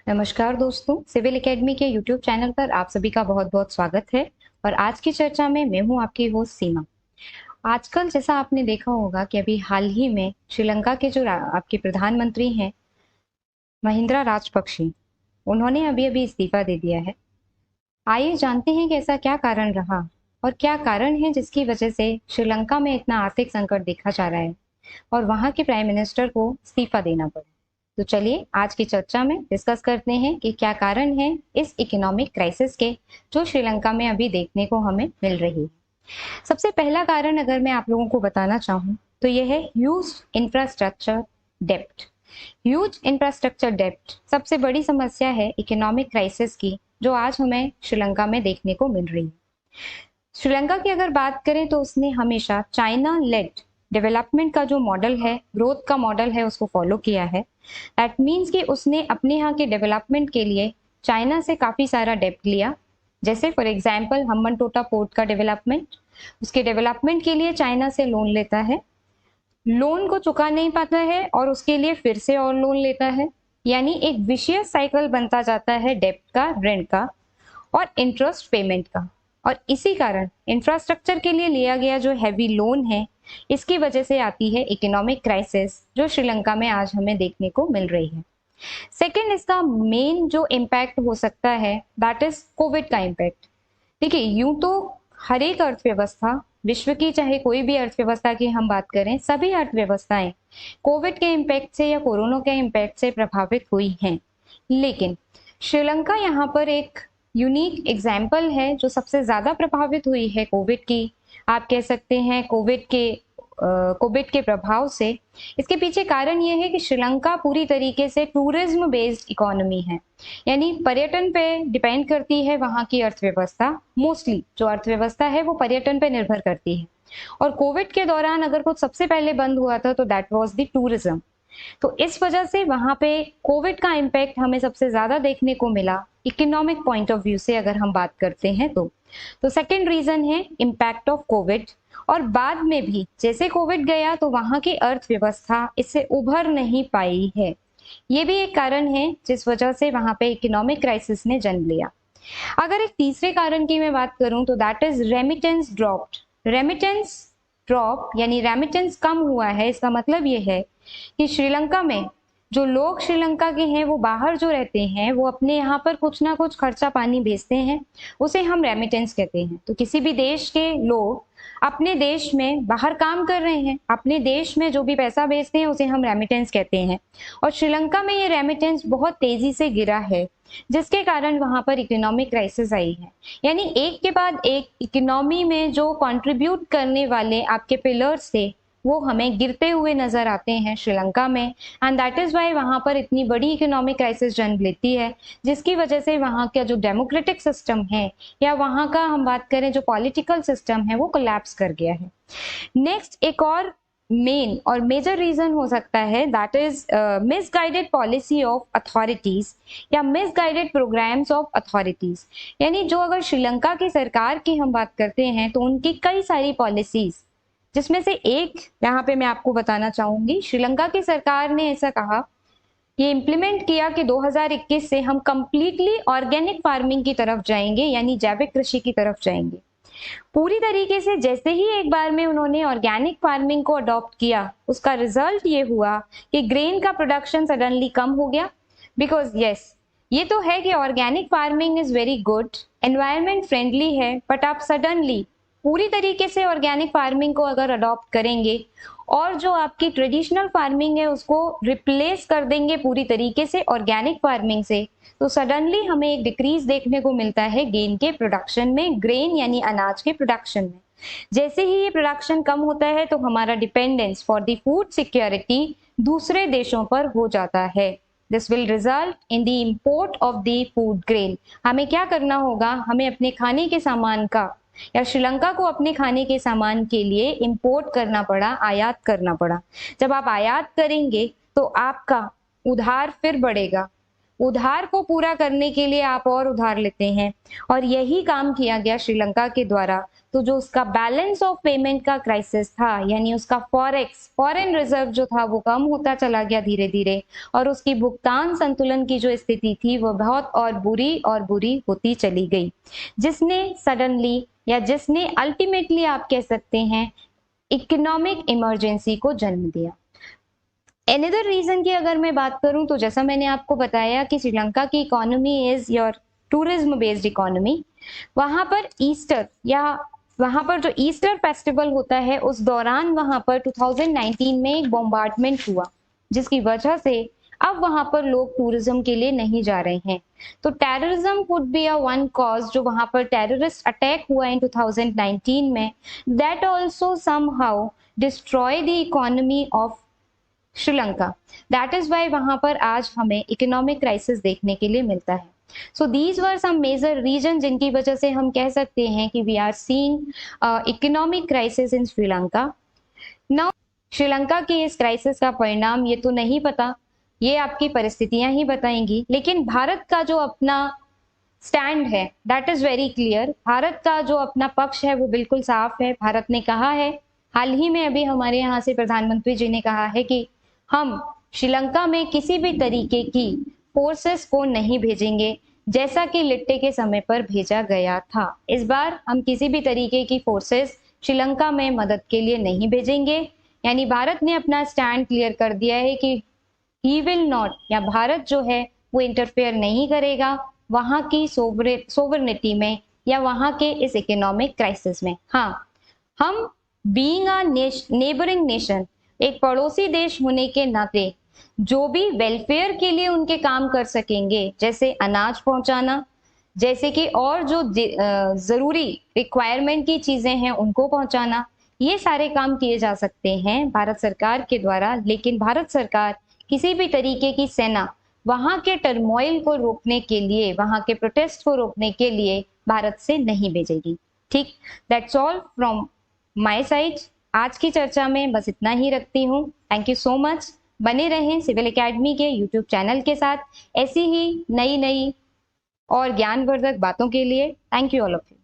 नमस्कार दोस्तों, civil academy के यूट्यूब चैनल पर आप सभी का बहुत-बहुत स्वागत है। और आज की चर्चा में मैं हूँ आपकी होस्ट सीमा। आजकल जैसा आपने देखा होगा कि अभी हाल ही में श्रीलंका के जो आपके प्रधानमंत्री हैं, महिंद्रा राजपक्षे, उन्होंने अभी-अभी इस्तीफा दे दिया है। आइए जानते हैं कि ऐसा क्या कारण रहा और क्या कारण है जिसकी वजह से श्रीलंका में इतना आर्थिक संकट देखा जा रहा है और वहां के प्राइम मिनिस्टर को इस्तीफा देना पड़ा। तो चलिए आज की चर्चा में डिस्कस करते हैं कि क्या कारण है इस इकोनॉमिक क्राइसिस के जो श्रीलंका में अभी देखने को हमें मिल रही है। सबसे पहला कारण अगर मैं आप लोगों को बताना चाहूँ तो यह है ह्यूज इंफ्रास्ट्रक्चर डेप्ट। ह्यूज इंफ्रास्ट्रक्चर डेप्ट सबसे बड़ी समस्या है इकोनॉमिक क्राइसिस की जो आज हमें श्रीलंका में देखने को मिल रही है। श्रीलंका की अगर बात करें तो उसने हमेशा चाइना लेड डेवलपमेंट का जो मॉडल है, ग्रोथ का मॉडल है, उसको फॉलो किया है। दैट मीन्स कि उसने अपने यहाँ के डेवलपमेंट के लिए चाइना से काफी सारा डेप्ट लिया। जैसे फॉर एग्जाम्पल हम्बनटोटा पोर्ट का डेवलपमेंट, उसके डेवलपमेंट के लिए चाइना से लोन लेता है, लोन को चुका नहीं पाता है और उसके लिए फिर से और लोन लेता है। यानी एक विशियस साइकिल बनता जाता है डेप्ट का, रेंट का और इंटरेस्ट पेमेंट का। और इसी कारण इंफ्रास्ट्रक्चर के लिए लिया गया जो हैवी लोन है, इसकी वजह से आती है इकोनॉमिक क्राइसिस जो श्रीलंका में आज हमें देखने को मिल रही है। सेकेंड, इसका मेन जो इम्पैक्ट हो सकता है दैट इज कोविड का इम्पैक्ट। देखिए, यूं तो हर एक अर्थव्यवस्था, विश्व की चाहे कोई भी अर्थव्यवस्था की हम बात करें, सभी अर्थव्यवस्थाएं कोविड के इम्पैक्ट से या कोरोना के इम्पैक्ट से प्रभावित हुई हैं। लेकिन श्रीलंका यहाँ पर एक यूनिक एग्जाम्पल है जो सबसे ज्यादा प्रभावित हुई है कोविड की, आप कह सकते हैं कोविड के प्रभाव से। इसके पीछे कारण यह है कि श्रीलंका पूरी तरीके से टूरिज्म बेस्ड इकोनॉमी है, यानी पर्यटन पे डिपेंड करती है वहां की अर्थव्यवस्था। मोस्टली जो अर्थव्यवस्था है वो पर्यटन पे निर्भर करती है। और कोविड के दौरान अगर कुछ सबसे पहले बंद हुआ था तो दैट वाज द टूरिज्म। तो इस वजह से वहां पे कोविड का इम्पैक्ट हमें सबसे ज्यादा देखने को मिला इकोनॉमिक पॉइंट ऑफ व्यू से अगर हम बात करते हैं तो सेकेंड रीजन है इम्पैक्ट ऑफ कोविड। और बाद में भी जैसे कोविड गया तो वहां की अर्थव्यवस्था इससे उभर नहीं पाई है। ये भी एक कारण है जिस वजह से वहां पे इकोनॉमिक क्राइसिस ने जन्म लिया। अगर एक तीसरे कारण की मैं बात करूं तो that is remittance dropped. Remittance drop यानी रेमिटेंस कम हुआ है। इसका मतलब ये है कि श्रीलंका में जो लोग श्रीलंका के हैं वो बाहर जो रहते हैं वो अपने यहाँ पर कुछ ना कुछ खर्चा पानी भेजते हैं, उसे हम रेमिटेंस कहते हैं। तो किसी भी देश के लोग अपने देश में बाहर काम कर रहे हैं, अपने देश में जो भी पैसा भेजते हैं उसे हम रेमिटेंस कहते हैं। और श्रीलंका में ये रेमिटेंस बहुत तेजी से गिरा है जिसके कारण वहां पर इकोनॉमिक क्राइसिस आई है। यानी एक के बाद एक इकोनॉमी में जो कंट्रीब्यूट करने वाले आपके पिलर्स थे वो हमें गिरते हुए नजर आते हैं श्रीलंका में। एंड दैट इज वाई वहां पर इतनी बड़ी इकोनॉमिक क्राइसिस जन्म लेती है, जिसकी वजह से वहां का जो डेमोक्रेटिक सिस्टम है या वहां का हम बात करें जो पॉलिटिकल सिस्टम है वो कोलैप्स कर गया है। नेक्स्ट एक और मेन और मेजर रीजन हो सकता है that is misguided policy of authorities या मिसगाइडेड प्रोग्राम्स ऑफ अथॉरिटीज। यानी जो अगर श्रीलंका की सरकार की हम बात करते हैं तो उनकी कई सारी पॉलिसीज, जिसमें से एक यहाँ पे मैं आपको बताना चाहूंगी। श्रीलंका की सरकार ने ऐसा कहा, ये इम्प्लीमेंट किया कि 2021 से हम कंप्लीटली ऑर्गेनिक फार्मिंग की तरफ जाएंगे, यानी जैविक कृषि की तरफ जाएंगे पूरी तरीके से। जैसे ही एक बार में उन्होंने ऑर्गेनिक फार्मिंग को अडॉप्ट किया, उसका रिजल्ट ये हुआ कि ग्रेन का प्रोडक्शन सडनली कम हो गया। बिकॉज यस, ये तो है कि organic farming is very good, environment friendly है, बट आप सडनली पूरी तरीके से ऑर्गेनिक फार्मिंग को अगर अडॉप्ट करेंगे और जो आपकी ट्रेडिशनल फार्मिंग है उसको रिप्लेस कर देंगे पूरी तरीके से ऑर्गेनिक फार्मिंग से, तो सडनली हमें एक डिक्रीज देखने को मिलता है गेन के प्रोडक्शन में, ग्रेन यानी अनाज के प्रोडक्शन में। जैसे ही ये प्रोडक्शन कम होता है तो हमारा dependence for the food security दूसरे देशों पर हो जाता है। This will result in the import of the food grain. हमें क्या करना होगा, हमें अपने खाने के सामान का या श्रीलंका को अपने खाने के सामान के लिए इंपोर्ट करना पड़ा, आयात करना पड़ा। जब आप आयात करेंगे तो आपका उधार फिर बढ़ेगा। उधार को पूरा करने के लिए आप और उधार लेते हैं, और यही काम किया गया श्रीलंका के द्वारा। तो जो उसका बैलेंस ऑफ पेमेंट का क्राइसिस था, यानी उसका फॉरेन रिजर्व जो था वो कम होता चला गया धीरे धीरे, और उसकी भुगतान संतुलन की जो स्थिति थी वो बहुत और बुरी होती चली गई, जिसने सडनली या जिसने अल्टीमेटली आप कह सकते हैं इकोनॉमिक इमरजेंसी को जन्म दिया। एनदर रीजन की अगर मैं बात करूं तो जैसा मैंने आपको बताया कि श्रीलंका की economy is your tourism based economy. वहां पर ईस्टर या वहां पर जो ईस्टर फेस्टिवल होता है उस दौरान वहां पर 2019 में एक बॉम्बार्डमेंट हुआ, जिसकी वजह से अब वहां पर लोग टूरिज्म के लिए नहीं जा रहे हैं। तो terrorism would be a one cause, जो वहां पर टेररिस्ट अटैक हुआ इन 2019 में, that also somehow destroy the economy of Sri Lanka. That is why वहां पर आज हमें इकोनॉमिक क्राइसिस देखने के लिए मिलता है। So these were some major reason जिनकी वजह से हम कह सकते हैं कि we are seeing economic crisis in Sri Lanka. Now Sri Lanka के इस क्राइसिस का परिणाम ये तो नहीं पता, ये आपकी परिस्थितियां ही बताएंगी, लेकिन भारत का जो अपना स्टैंड है that is very clear. Bharat का जो अपना पक्ष है वो बिल्कुल साफ है। भारत ने कहा है, हाल ही में अभी हमारे यहाँ से प्रधानमंत्री जी ने कहा है कि हम श्रीलंका में किसी भी तरीके की फोर्सेस को नहीं भेजेंगे, जैसा कि लिट्टे के समय पर भेजा गया था। इस बार हम किसी भी तरीके की फोर्सेस श्रीलंका में मदद के लिए नहीं भेजेंगे। यानी भारत ने अपना स्टैंड क्लियर कर दिया है कि ही विल नॉट, या भारत जो है वो इंटरफेयर नहीं करेगा वहां की सोवरेनिटी में या वहां के इस इकोनॉमिक क्राइसिस में। हाँ, हम बीइंग अ नेबरिंग नेशन, एक पड़ोसी देश होने के नाते जो भी वेलफेयर के लिए उनके काम कर सकेंगे, जैसे अनाज पहुंचाना, जैसे कि और जो जरूरी रिक्वायरमेंट की चीजें हैं उनको पहुंचाना, ये सारे काम किए जा सकते हैं भारत सरकार के द्वारा। लेकिन भारत सरकार किसी भी तरीके की सेना वहां के टर्मोइल को रोकने के लिए, वहां के प्रोटेस्ट को रोकने के लिए भारत से नहीं भेजेगी। ठीक, that's all from my side. आज की चर्चा में बस इतना ही रखती हूँ। Thank you so much. बने रहें सिविल एकेडमी के यूट्यूब चैनल के साथ ऐसी ही नई और ज्ञानवर्धक बातों के लिए। Thank you all of you.